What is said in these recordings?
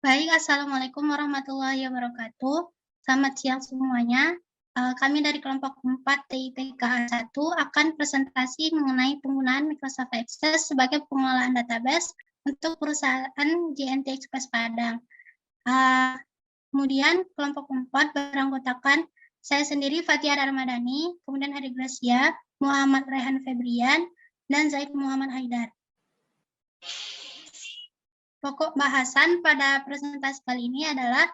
Baik, Assalamualaikum warahmatullahi wabarakatuh. Selamat siang semuanya. Kami dari kelompok 4 TIPKA 1 akan presentasi mengenai penggunaan Microsoft Access sebagai pengelolaan database untuk perusahaan JNT Express Padang. Kemudian kelompok 4 beranggotakan saya sendiri Fatia Darmadani, kemudian Hari Gracia, Muhammad Rehan Febrian, dan Zaid Muhammad Haidar. Pokok bahasan pada presentasi kali ini adalah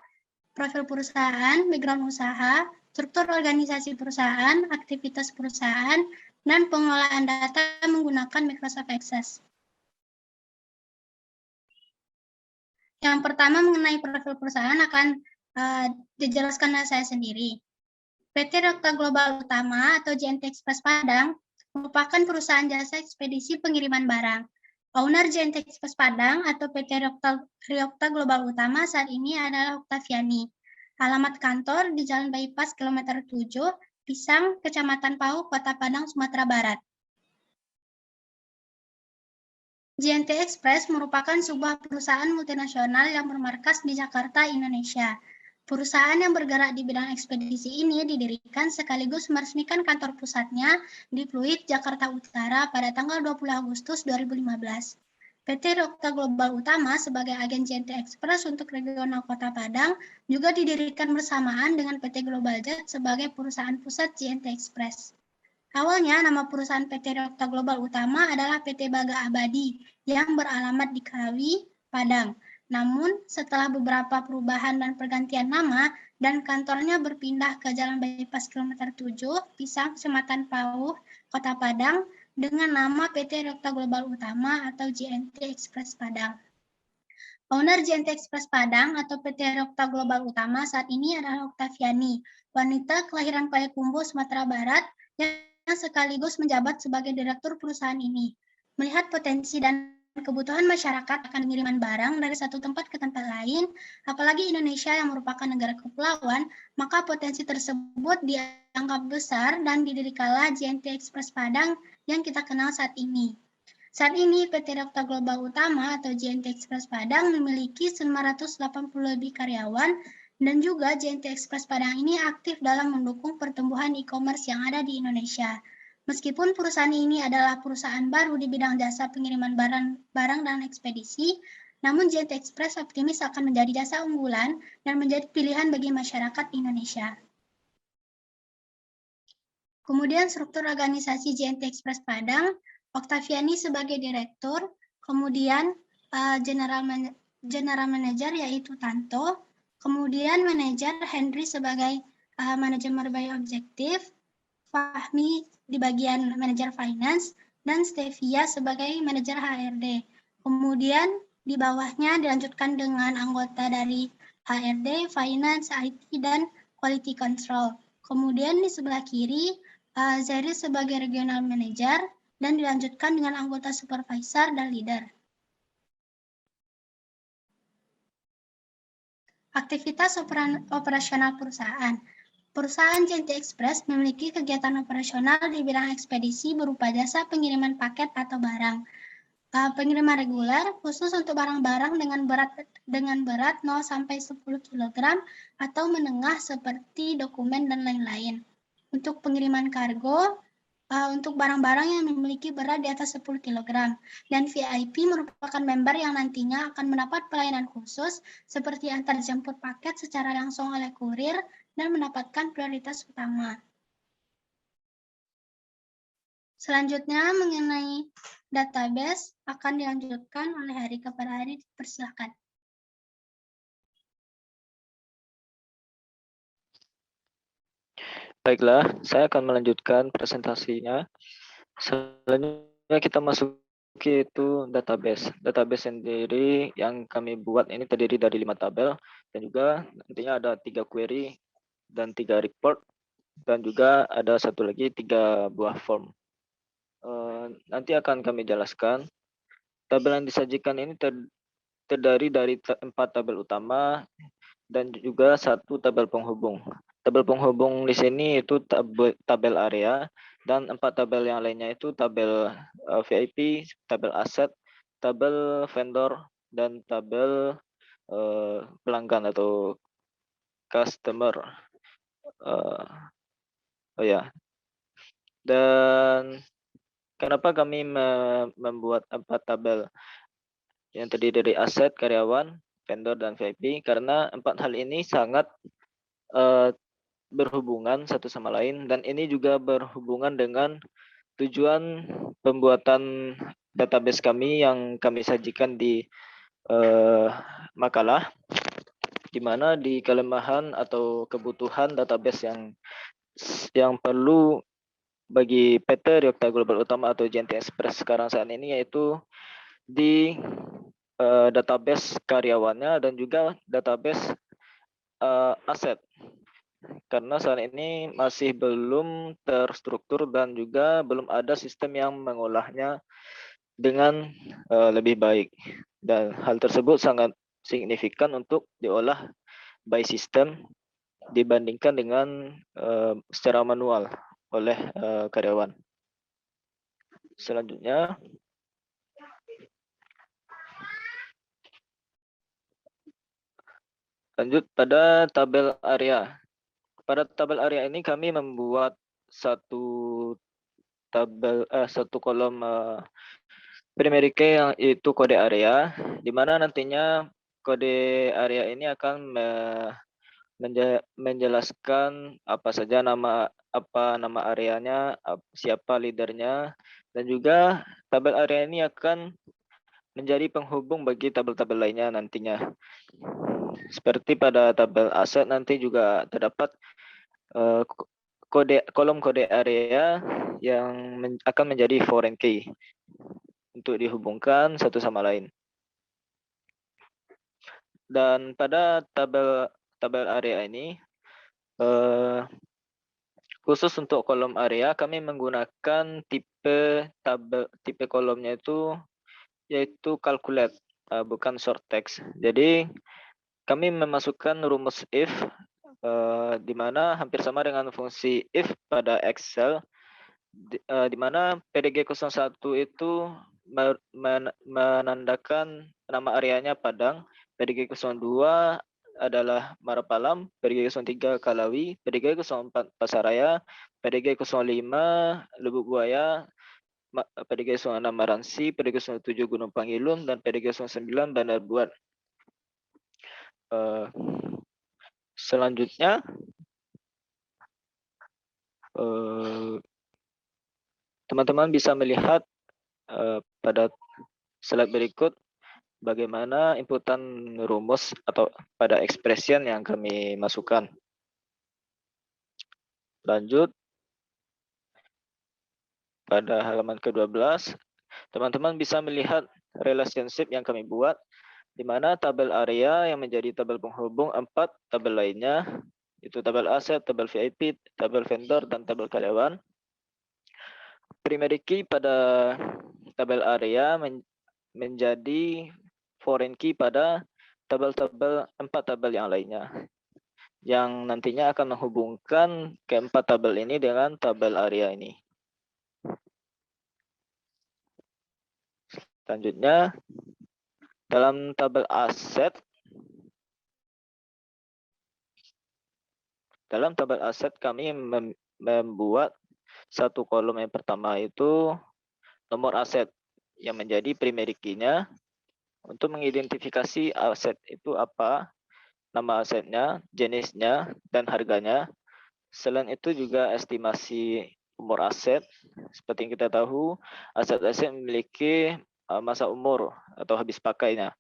profil perusahaan, background usaha, struktur organisasi perusahaan, aktivitas perusahaan, dan pengelolaan data menggunakan Microsoft Access. Yang pertama mengenai profil perusahaan akan dijelaskan oleh saya sendiri. PT Dokta Global Utama atau JNT Express Padang merupakan perusahaan jasa ekspedisi pengiriman barang. Owner JNT Express Padang atau PT Dokta Global Utama saat ini adalah Oktaviani. Alamat kantor di Jalan Bypass kilometer 7, Pisang, Kecamatan Pau, Kota Padang, Sumatera Barat. JNT Express merupakan sebuah perusahaan multinasional yang bermarkas di Jakarta, Indonesia. Perusahaan yang bergerak di bidang ekspedisi ini didirikan sekaligus meresmikan kantor pusatnya di Pluit, Jakarta Utara pada tanggal 20 Agustus 2015. PT Dokta Global Utama sebagai agen JNT Express untuk regional Kota Padang juga didirikan bersamaan dengan PT Global Jet sebagai perusahaan pusat JNT Express. Awalnya nama perusahaan PT Dokta Global Utama adalah PT Baga Abadi yang beralamat di Kawi, Padang. Namun, setelah beberapa perubahan dan pergantian nama dan kantornya berpindah ke Jalan Bypass kilometer 7, Pisang, Kecamatan Pauh, Kota Padang, dengan nama PT Dokta Global Utama atau JNT Express Padang. Owner JNT Express Padang atau PT Dokta Global Utama saat ini adalah Oktaviani, wanita kelahiran Payakumbuh, Sumatera Barat, yang sekaligus menjabat sebagai direktur perusahaan ini. Melihat potensi dan kebutuhan masyarakat akan pengiriman barang dari satu tempat ke tempat lain, apalagi Indonesia yang merupakan negara kepulauan, maka potensi tersebut dianggap besar dan didirikanlah JNT Express Padang yang kita kenal saat ini. Saat ini PT Dokta Global Utama atau JNT Express Padang memiliki 980 lebih karyawan dan juga JNT Express Padang ini aktif dalam mendukung pertumbuhan e-commerce yang ada di Indonesia. Meskipun perusahaan ini adalah perusahaan baru di bidang jasa pengiriman barang dan ekspedisi, namun JNT Express optimis akan menjadi jasa unggulan dan menjadi pilihan bagi masyarakat Indonesia. Kemudian struktur organisasi JNT Express Padang, Oktaviani sebagai direktur, kemudian general manager yaitu Tanto, kemudian manajer Henry sebagai manajemen by objektif, Fahmi di bagian manajer finance, dan Stevia sebagai manajer HRD. Kemudian di bawahnya dilanjutkan dengan anggota dari HRD, finance, IT, dan quality control. Kemudian di sebelah kiri, Zeri sebagai regional manager, dan dilanjutkan dengan anggota supervisor dan leader. Aktivitas operasional perusahaan. Perusahaan JNT Express memiliki kegiatan operasional di bidang ekspedisi berupa jasa pengiriman paket atau barang. Pengiriman reguler khusus untuk barang-barang dengan berat 0 sampai 10 kg atau menengah seperti dokumen dan lain-lain. Untuk pengiriman kargo, untuk barang-barang yang memiliki berat di atas 10 kg. Dan VIP merupakan member yang nantinya akan mendapat pelayanan khusus seperti antar jemput paket secara langsung oleh kurir dan mendapatkan prioritas utama. Selanjutnya mengenai database akan dilanjutkan oleh Hari kepada Hari, dipersilakan. Baiklah, saya akan melanjutkan presentasinya. Selanjutnya kita masuk ke itu database. Database sendiri yang kami buat ini terdiri dari 5 tabel dan juga nantinya ada 3 query dan 3 report dan juga ada satu lagi 3 buah form. Nanti akan kami jelaskan. Tabel yang disajikan ini terdiri dari 4 tabel utama dan juga 1 tabel penghubung. Tabel penghubung di sini itu tabel area dan 4 tabel yang lainnya itu tabel VIP, tabel aset, tabel vendor, dan tabel pelanggan atau customer. Oh ya, dan kenapa kami membuat 4 tabel yang terdiri dari aset, karyawan, vendor, dan VIP? Karena 4 hal ini sangat berhubungan satu sama lain, dan ini juga berhubungan dengan tujuan pembuatan database kami yang kami sajikan di makalah, di mana di kelemahan atau kebutuhan database yang perlu bagi PT Ryokta Global Utama atau JNT Express sekarang saat ini, yaitu di database karyawannya dan juga database aset. Karena saat ini masih belum terstruktur dan juga belum ada sistem yang mengolahnya dengan lebih baik. Dan hal tersebut sangat signifikan untuk diolah by system dibandingkan dengan secara manual oleh karyawan. Selanjutnya, lanjut pada tabel area. Pada tabel area ini kami membuat satu kolom primary key yang itu kode area, di mana nantinya kode area ini akan menjelaskan apa saja nama areanya, siapa leadernya, dan juga tabel area ini akan menjadi penghubung bagi tabel-tabel lainnya nantinya. Seperti pada tabel aset nanti juga terdapat kolom kode area yang akan menjadi foreign key untuk dihubungkan satu sama lain. Dan pada tabel area ini, khusus untuk kolom area kami menggunakan tipe kolomnya yaitu calculate, bukan short text. Jadi kami memasukkan rumus if, di mana hampir sama dengan fungsi if pada Excel, di mana PDG 01 itu menandakan nama areanya Padang, PDG 02 adalah Marapalam, PDG 03 Kalawi, PDG 04 Pasaraya, PDG 05 Lubuk Buaya, PDG 06 Maransi, PDG 07 Gunung Pangilum, dan PDG 09 Bandar Buat. Selanjutnya, teman-teman bisa melihat pada slide berikut bagaimana inputan rumus atau pada expression yang kami masukkan. Lanjut pada halaman ke-12, teman-teman bisa melihat relationship yang kami buat, di mana tabel area yang menjadi tabel penghubung 4 tabel lainnya, itu tabel aset, tabel VIP, tabel vendor, dan tabel karyawan. Primary key pada tabel area menjadi foreign key pada 4 tabel yang lainnya, yang nantinya akan menghubungkan keempat tabel ini dengan tabel area ini. Selanjutnya, dalam tabel aset, kami membuat satu kolom yang pertama itu nomor aset yang menjadi primary key-nya untuk mengidentifikasi aset itu apa, nama asetnya, jenisnya, dan harganya. Selain itu juga estimasi umur aset. Seperti yang kita tahu, aset-aset memiliki masa umur atau habis pakainya.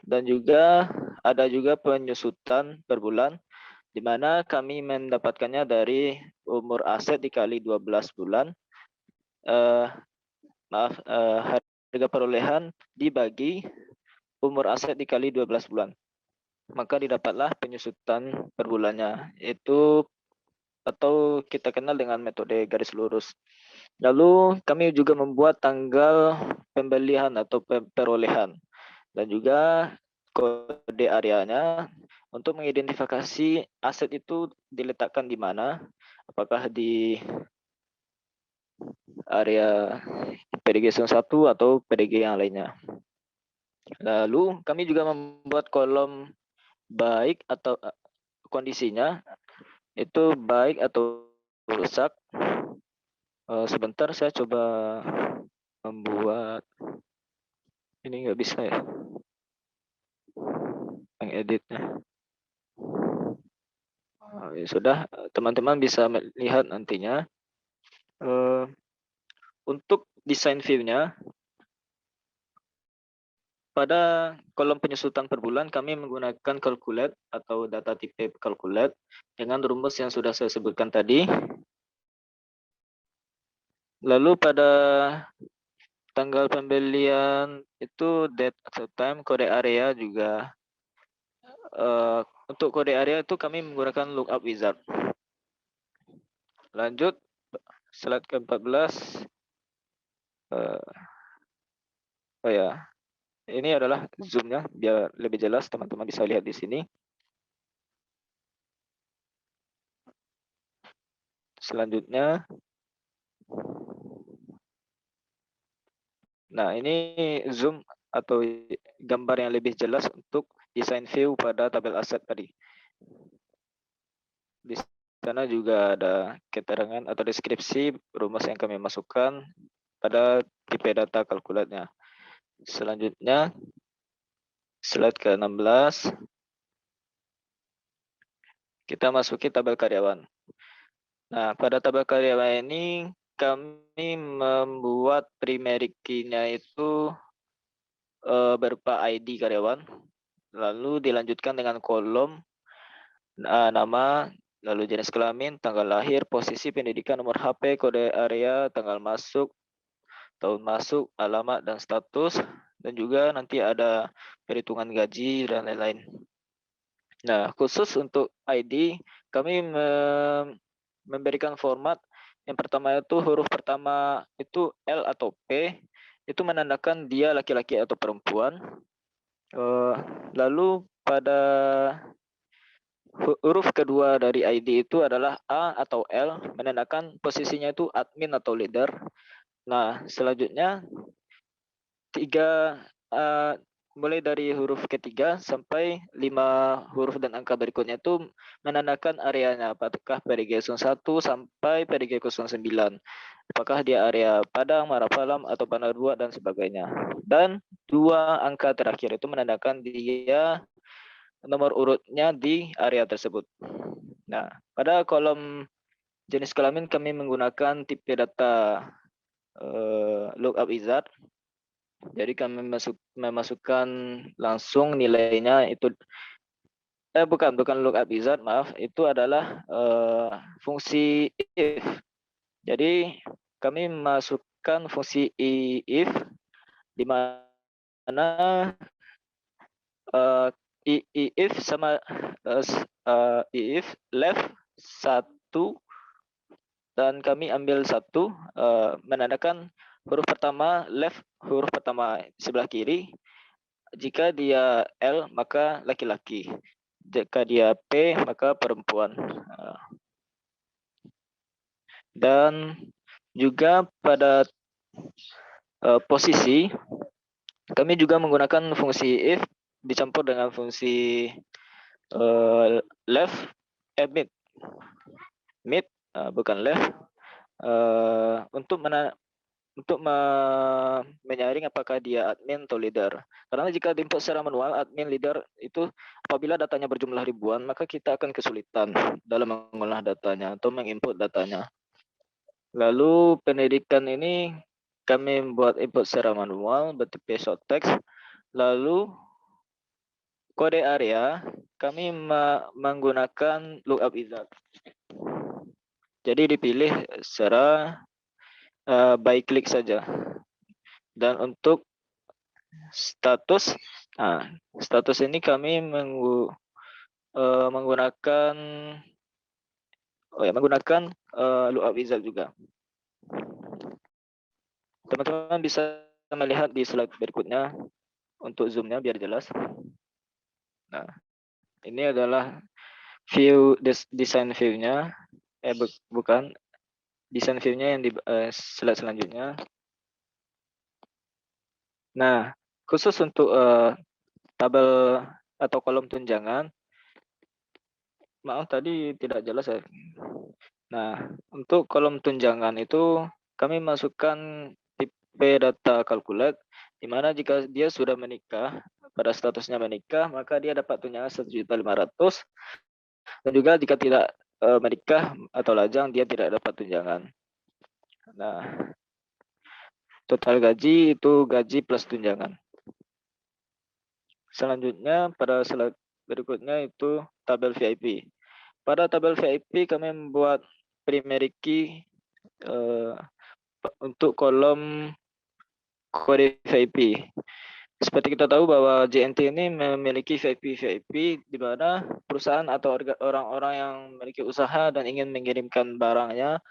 Dan juga ada juga penyusutan per bulan, di mana kami mendapatkannya dari umur aset dikali 12 bulan. Harga perolehan dibagi umur aset dikali 12 bulan. Maka didapatlah penyusutan per bulannya, itu atau kita kenal dengan metode garis lurus. Lalu kami juga membuat tanggal pembelian atau perolehan dan juga kode areanya untuk mengidentifikasi aset itu diletakkan di mana, apakah di area PDG 1 atau PDG yang lainnya. Lalu kami juga membuat kolom baik atau kondisinya itu baik atau rusak. Sebentar saya coba membuat, ini nggak bisa ya mengeditnya. Ya sudah, teman-teman bisa melihat nantinya. Untuk desain view-nya, pada kolom penyusutan per bulan kami menggunakan calculate atau data tipe calculate dengan rumus yang sudah saya sebutkan tadi. Lalu pada tanggal pembelian itu date atau time, kode area juga. Untuk kode area itu kami menggunakan lookup wizard. Lanjut, slide ke-14. Oh ya, ini adalah zoom-nya biar lebih jelas teman-teman bisa lihat di sini. Selanjutnya, nah ini zoom atau gambar yang lebih jelas untuk desain view pada tabel aset tadi. Di sana juga ada keterangan atau deskripsi rumus yang kami masukkan pada tipe data kalkulatnya. Selanjutnya, slide ke-16. Kita masuki tabel karyawan. Nah, pada tabel karyawan ini kami membuat primary key-nya itu berupa ID karyawan, lalu dilanjutkan dengan kolom nama, lalu jenis kelamin, tanggal lahir, posisi pendidikan, nomor HP, kode area, tanggal masuk, tahun masuk, alamat, dan status, dan juga nanti ada perhitungan gaji dan lain-lain. Nah, khusus untuk ID, kami memberikan format. Yang pertama itu huruf pertama itu L atau P, itu menandakan dia laki-laki atau perempuan. Lalu pada huruf kedua dari ID itu adalah A atau L, menandakan posisinya itu admin atau leader. Nah, selanjutnya mulai dari huruf ketiga sampai 5 huruf dan angka berikutnya itu menandakan areanya, apakah PDG 01 sampai PDG 09. Apakah dia area Padang, Marapalam, atau Bandar 2 dan sebagainya. Dan 2 angka terakhir itu menandakan dia nomor urutnya di area tersebut. Nah, pada kolom jenis kelamin kami menggunakan tipe data lookup wizard. Jadi kami memasukkan langsung nilainya itu bukan lookup wizard, maaf, itu adalah fungsi if. Jadi kami masukkan fungsi if di mana if sama if left 1 dan kami ambil 1 menandakan huruf pertama left, huruf pertama sebelah kiri. Jika dia L maka laki-laki, jika dia P maka perempuan. Dan juga pada posisi kami juga menggunakan fungsi if dicampur dengan fungsi left, mid, bukan left, untuk menyaring apakah dia admin atau leader. Karena jika diinput secara manual, admin, leader itu apabila datanya berjumlah ribuan, maka kita akan kesulitan dalam mengolah datanya atau menginput datanya. Lalu pendidikan ini kami membuat input secara manual bertipe short text. Lalu kode area kami menggunakan lookup wizard. Jadi dipilih secara by klik saja. Dan untuk status, status ini kami menggunakan lookup wizard juga. Teman-teman bisa melihat di slide berikutnya untuk zoom-nya biar jelas. Nah, ini adalah view design view-nya, bukan design view-nya yang di slide selanjutnya. Nah, Khusus untuk tabel atau kolom tunjangan, maaf tadi tidak jelas ya. Nah, untuk kolom tunjangan itu kami masukkan tipe data calculate, di mana jika dia sudah menikah, pada statusnya menikah, maka dia dapat tunjangan 1.500.000, dan juga jika tidak menikah atau lajang, dia tidak dapat tunjangan. Nah, total gaji itu gaji plus tunjangan. Selanjutnya pada slide berikutnya itu tabel VIP. Pada tabel VIP kami membuat primary key untuk kolom kode VIP. Seperti kita tahu bahwa JNT ini memiliki VIP di mana perusahaan atau orang-orang yang memiliki usaha dan ingin mengirimkan barangnya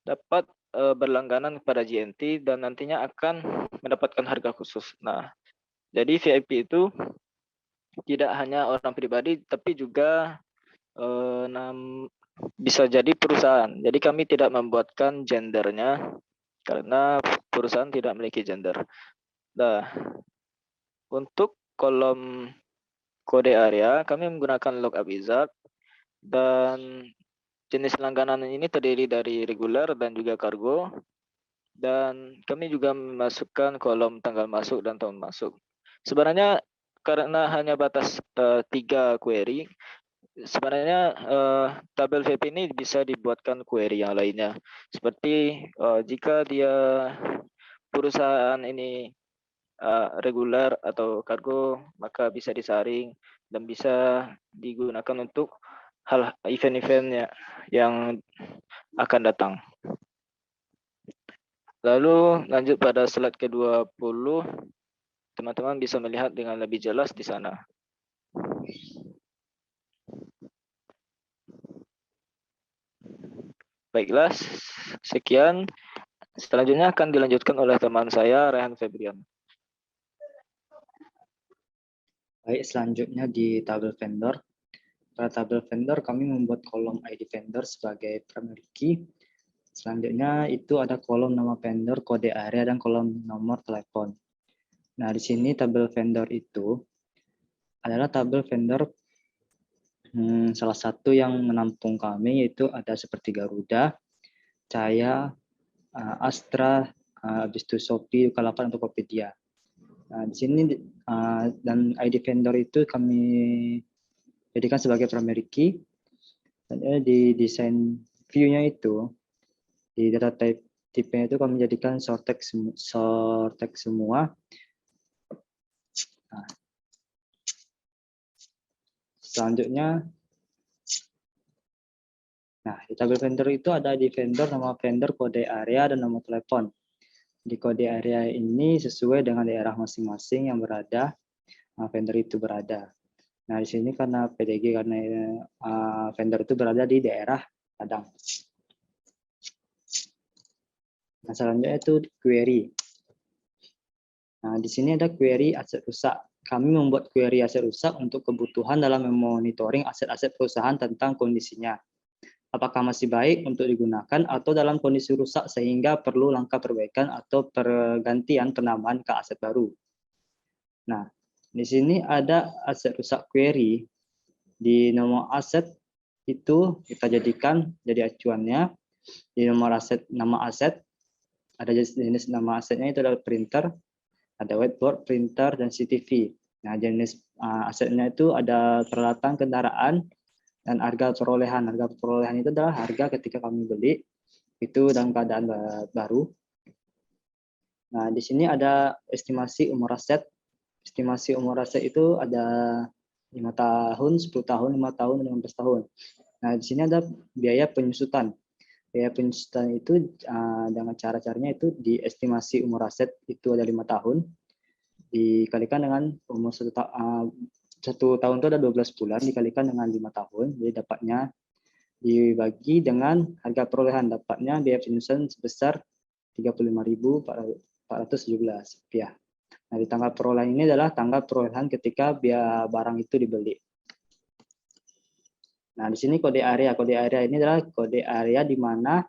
dapat berlangganan kepada JNT dan nantinya akan mendapatkan harga khusus. Nah, jadi VIP itu tidak hanya orang pribadi tapi juga bisa jadi perusahaan. Jadi kami tidak membuatkan gendernya karena perusahaan tidak memiliki gender. Nah, untuk kolom kode area kami menggunakan lookup wizard dan jenis langganan ini terdiri dari reguler dan juga kargo. Dan kami juga memasukkan kolom tanggal masuk dan tahun masuk. Sebenarnya karena hanya batas 3 query, sebenarnya tabel VIP ini bisa dibuatkan query yang lainnya. Seperti jika dia perusahaan ini reguler atau kargo, maka bisa disaring dan bisa digunakan untuk hal event-event yang akan datang. Lalu lanjut pada slide ke-20, teman-teman bisa melihat dengan lebih jelas di sana. Baiklah, sekian. Selanjutnya akan dilanjutkan oleh teman saya, Rehan Febrian. Baik, selanjutnya di tabel vendor. Pada tabel vendor kami membuat kolom ID vendor sebagai primary key. Selanjutnya itu ada kolom nama vendor, kode area, dan kolom nomor telepon. Nah, di sini tabel vendor itu adalah tabel vendor salah satu yang menampung kami, yaitu ada seperti Garuda, Cahaya, Astra, habis itu Shopee, Bukalapak, dan Tokopedia. Nah, di sini dan ID vendor itu kami jadikan sebagai primary key. Dan di desain view-nya itu, di data type-nya itu kami jadikan short text semua. Nah, selanjutnya, di tabel vendor itu ada di vendor, nama vendor, kode area, dan nomor telepon. Di kode area ini sesuai dengan daerah masing-masing yang berada, vendor itu berada. Nah, di sini karena PDG, karena vendor itu berada di daerah Padang. Nah, selanjutnya itu query. Nah, di sini ada query aset rusak. Kami membuat query aset rusak untuk kebutuhan dalam memonitoring aset-aset perusahaan tentang kondisinya. Apakah masih baik untuk digunakan atau dalam kondisi rusak sehingga perlu langkah perbaikan atau pergantian penambahan ke aset baru. Nah, di sini ada aset rusak query. Di nomor aset itu kita jadikan jadi acuannya. Di nomor aset, nama aset, ada jenis nama asetnya itu adalah printer, ada whiteboard, printer, dan CCTV. Nah, jenis asetnya itu ada peralatan kendaraan dan harga perolehan. Harga perolehan itu adalah harga ketika kami beli itu dalam keadaan baru. Nah, di sini ada estimasi umur aset. Estimasi umur aset itu ada 5 tahun, 10 tahun, 5 tahun, dan 15 tahun. Nah, di sini ada biaya penyusutan. Biaya penyusutan itu dengan cara-caranya itu diestimasi umur aset itu ada 5 tahun, dikalikan dengan umur 1 tahun itu ada 12 bulan, dikalikan dengan 5 tahun, jadi dapatnya dibagi dengan harga perolehan, dapatnya biaya penyusutan sebesar Rp35.417. Nah, di tanggal perolehan ini adalah tanggal perolehan ketika barang itu dibeli. Nah, di sini kode area. Kode area ini adalah kode area di mana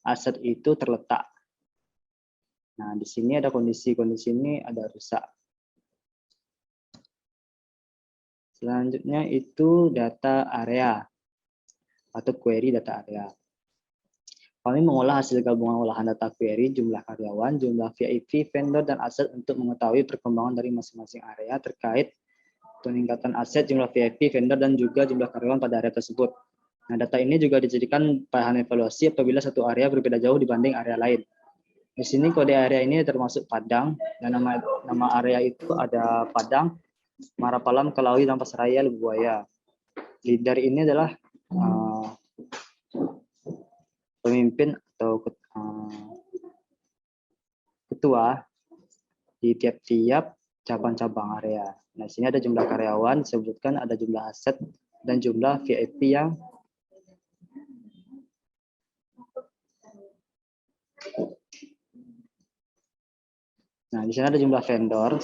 aset itu terletak. Nah, di sini ada kondisi ini ada rusak. Selanjutnya itu data area atau query data area. Kami mengolah hasil gabungan olahan data query, jumlah karyawan, jumlah VIP, vendor, dan aset untuk mengetahui perkembangan dari masing-masing area terkait peningkatan aset, jumlah VIP, vendor, dan juga jumlah karyawan pada area tersebut. Nah, data ini juga dijadikan bahan evaluasi apabila satu area berbeda jauh dibanding area lain. Di sini kode area ini termasuk Padang, dan nama area itu ada Padang, Marapalam, Kelawi, dan Pasaraya, Lubbuaya. Leader ini adalah pemimpin atau ketua di tiap-tiap cabang-cabang area. Nah, sini ada jumlah karyawan, disebutkan ada jumlah aset dan jumlah VIP yang Nah, di sini ada jumlah vendor.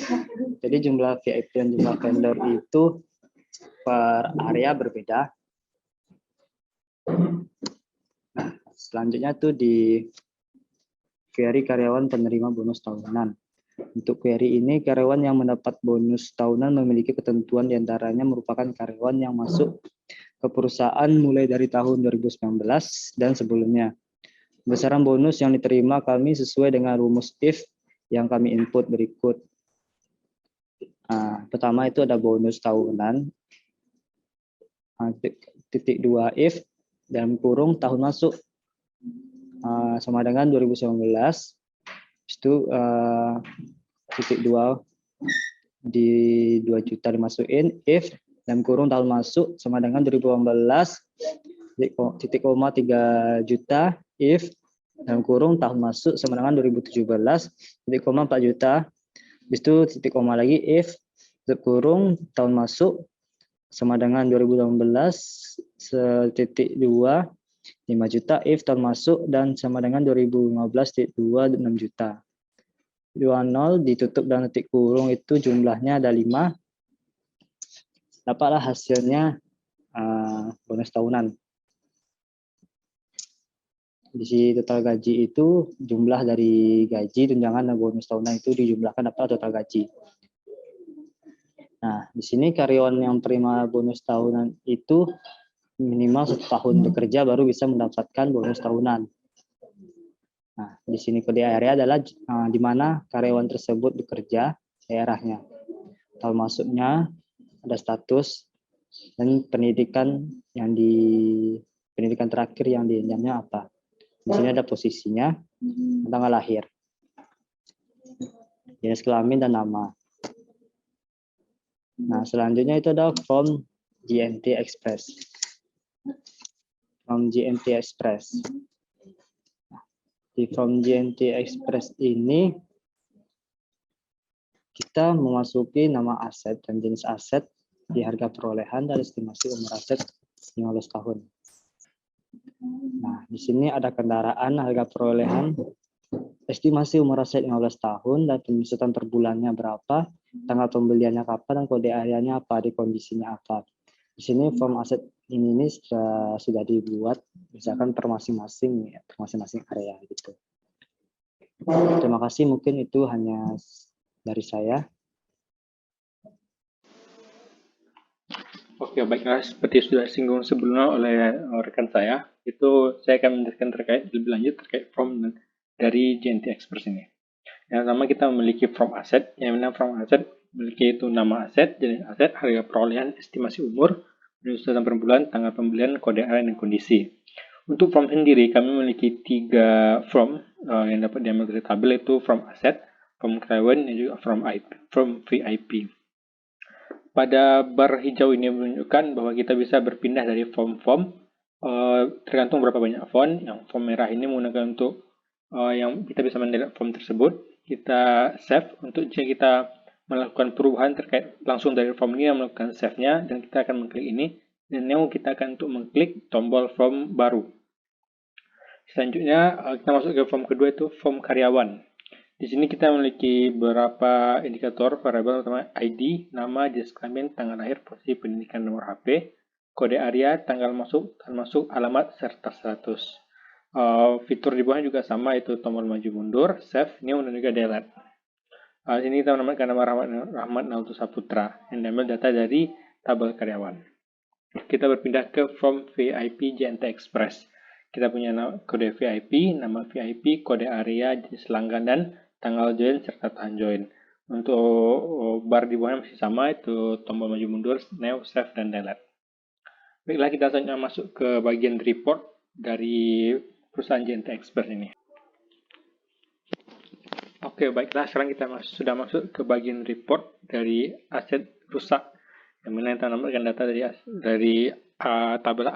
Jadi jumlah VIP dan jumlah vendor itu per area berbeda. Nah, selanjutnya tuh di query karyawan penerima bonus tahunan. Untuk query ini, karyawan yang mendapat bonus tahunan memiliki ketentuan diantaranya merupakan karyawan yang masuk ke perusahaan mulai dari tahun 2019 dan sebelumnya. Besaran bonus yang diterima kami sesuai dengan rumus if yang kami input berikut. Pertama itu ada bonus tahunan. Titik 2 if dalam kurung tahun masuk sama dengan 2019. Itu titik 2 di 2 juta dimasukin, if dalam kurung tahun masuk sama dengan 2018 titik koma 3 juta, if dalam kurung tahun masuk sama dengan 2017 titik koma 4 juta, habis itu titik koma lagi, if kurung tahun masuk sama dengan 2018 titik 2 5 juta, if tahun masuk dan sama dengan 2015 titik 2 6 juta. 20 ditutup dan titik kurung itu jumlahnya ada 5. Dapatlah hasilnya bonus tahunan. Di sini total gaji itu jumlah dari gaji, tunjangan, dan bonus tahunan itu dijumlahkan dapat total gaji. Nah, di sini karyawan yang terima bonus tahunan itu minimal 1 tahun bekerja baru bisa mendapatkan bonus tahunan. Nah, di sini kode area adalah di mana karyawan tersebut bekerja, daerahnya. Tahun masuknya, ada status, dan pendidikan terakhir yang diinjamnya apa. Di sini ada posisinya, tanggal lahir, jenis kelamin, dan nama. Nah, selanjutnya itu ada form GNT Express. Form GNT Express. Di form GNT Express ini kita memasuki nama aset dan jenis aset, di harga perolehan, dan estimasi umur aset 15 tahun. Nah, di sini ada kendaraan, harga perolehan, estimasi umur aset 15 tahun, dan pemisutan per bulannya berapa, tanggal pembeliannya kapan, dan kode areanya apa, di kondisinya apa. Di sini form aset ini sudah dibuat, misalkan per masing-masing area gitu. Terima kasih, mungkin itu hanya dari saya. Oke, baiklah, seperti sudah disinggung sebelumnya oleh rekan saya, itu saya akan menjelaskan lebih lanjut terkait form dari GNT Express ini. Yang pertama kita memiliki form aset, yang mana form aset memiliki itu nama aset, jenis aset, harga perolehan, estimasi umur, penyusutan per bulan, tanggal pembelian, kode area, dan kondisi. Untuk form sendiri, kami memiliki 3 form yang dapat diambil dari tabel, itu form aset, form karyawan, dan juga form VIP. Pada bar hijau ini menunjukkan bahwa kita bisa berpindah dari form-form tergantung berapa banyak font. Yang form merah ini menggunakan untuk yang kita bisa mendelete form tersebut. Kita save untuk jika kita melakukan perubahan terkait langsung dari form ini, melakukan save-nya, dan kita akan mengklik ini. Dan yang kita akan untuk mengklik tombol form baru. Selanjutnya kita masuk ke form kedua, itu form karyawan. Di sini kita memiliki beberapa indikator variabel, pertama ID, nama, jenis kelamin, tanggal lahir, posisi pendidikan, nomor HP, kode area, tanggal masuk, alamat, serta status. Fitur di bawahnya juga sama, itu tombol maju mundur, save, new, dan juga delete. Di sini kita menambahkan nama Rahmat Nautu Saputra yang diambil data dari tabel karyawan. Kita berpindah ke form VIP JNT Express. Kita punya kode VIP, nama VIP, kode area, jenis pelanggan, dan tanggal join serta tahan join. Untuk bar di bawahnya masih sama, itu tombol maju mundur, new, save, dan delete. Baiklah, kita selanjutnya masuk ke bagian report dari perusahaan JNT Express ini. Oke, baiklah, sekarang kita sudah masuk ke bagian report dari aset rusak, yang mana kita menambahkan data dari tabel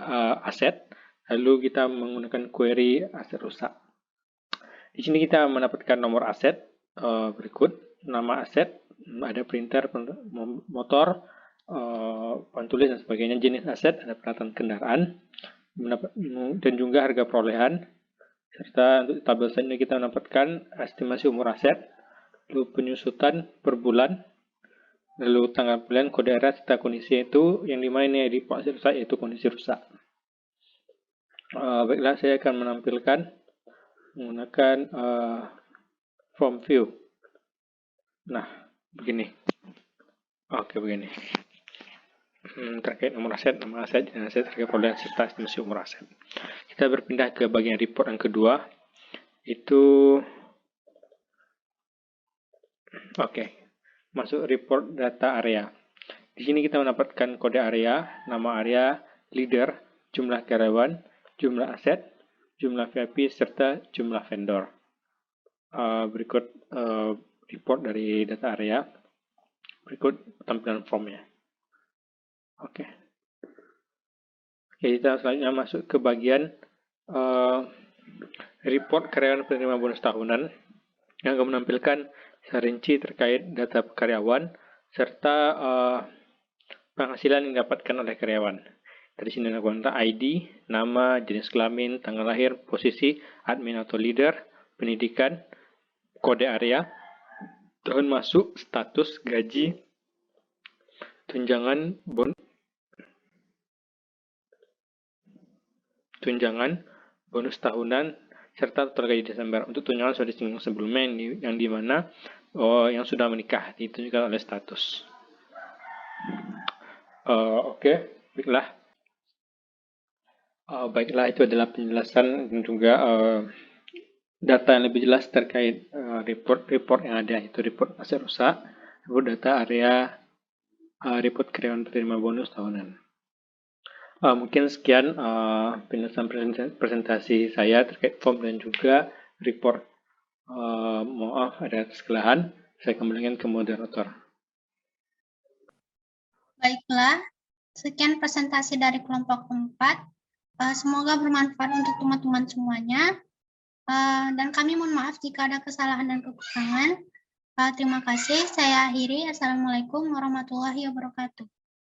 aset, lalu kita menggunakan query aset rusak. Di sini kita mendapatkan nomor aset berikut, nama aset, ada printer, motor, pantulis dan sebagainya, jenis aset, ada peralatan kendaraan, dan juga harga perolehan, serta untuk tabel selanjutnya kita mendapatkan estimasi umur aset, lalu penyusutan per bulan, lalu tanggal bulan, kode area, serta kondisi itu yang dimana ini di aset rusak yaitu kondisi rusak. Baiklah, saya akan menampilkan menggunakan form view. Nah, begini. Oke, begini. Terkait nomor aset, nama aset, jenis aset, harga perolehan, serta estimasi umur aset. Kita berpindah ke bagian report yang kedua. Itu masuk report data area. Di sini kita mendapatkan kode area, nama area, leader, jumlah karyawan, jumlah aset, jumlah VIP, serta jumlah vendor. Berikut report dari data area. Berikut tampilan formnya. Oke, kita selanjutnya masuk ke bagian report karyawan penerima bonus tahunan yang akan menampilkan serinci terkait data karyawan serta penghasilan yang didapatkan oleh karyawan. Dari sini ada ID, nama, jenis kelamin, tanggal lahir, posisi, admin atau leader, pendidikan, kode area, tahun masuk, status, gaji, tunjangan, bonus tahunan, serta total gaji Desember. Untuk tunjangan sudah disinggung sebelumnya, yang dimana yang sudah menikah ditunjukkan oleh status. Baiklah. Baiklah, itu adalah penjelasan dan juga data yang lebih jelas terkait report yang ada, itu report aset rusak, report data area, report karyawan penerima bonus tahunan. Mungkin sekian penjelasan presentasi saya terkait form dan juga report. Maaf ada kesalahan. Saya kembalikan ke moderator. Baiklah, sekian presentasi dari kelompok 4. Semoga bermanfaat untuk teman-teman semuanya. Dan kami mohon maaf jika ada kesalahan dan kekurangan. Terima kasih. Saya akhiri. Assalamualaikum warahmatullahi wabarakatuh.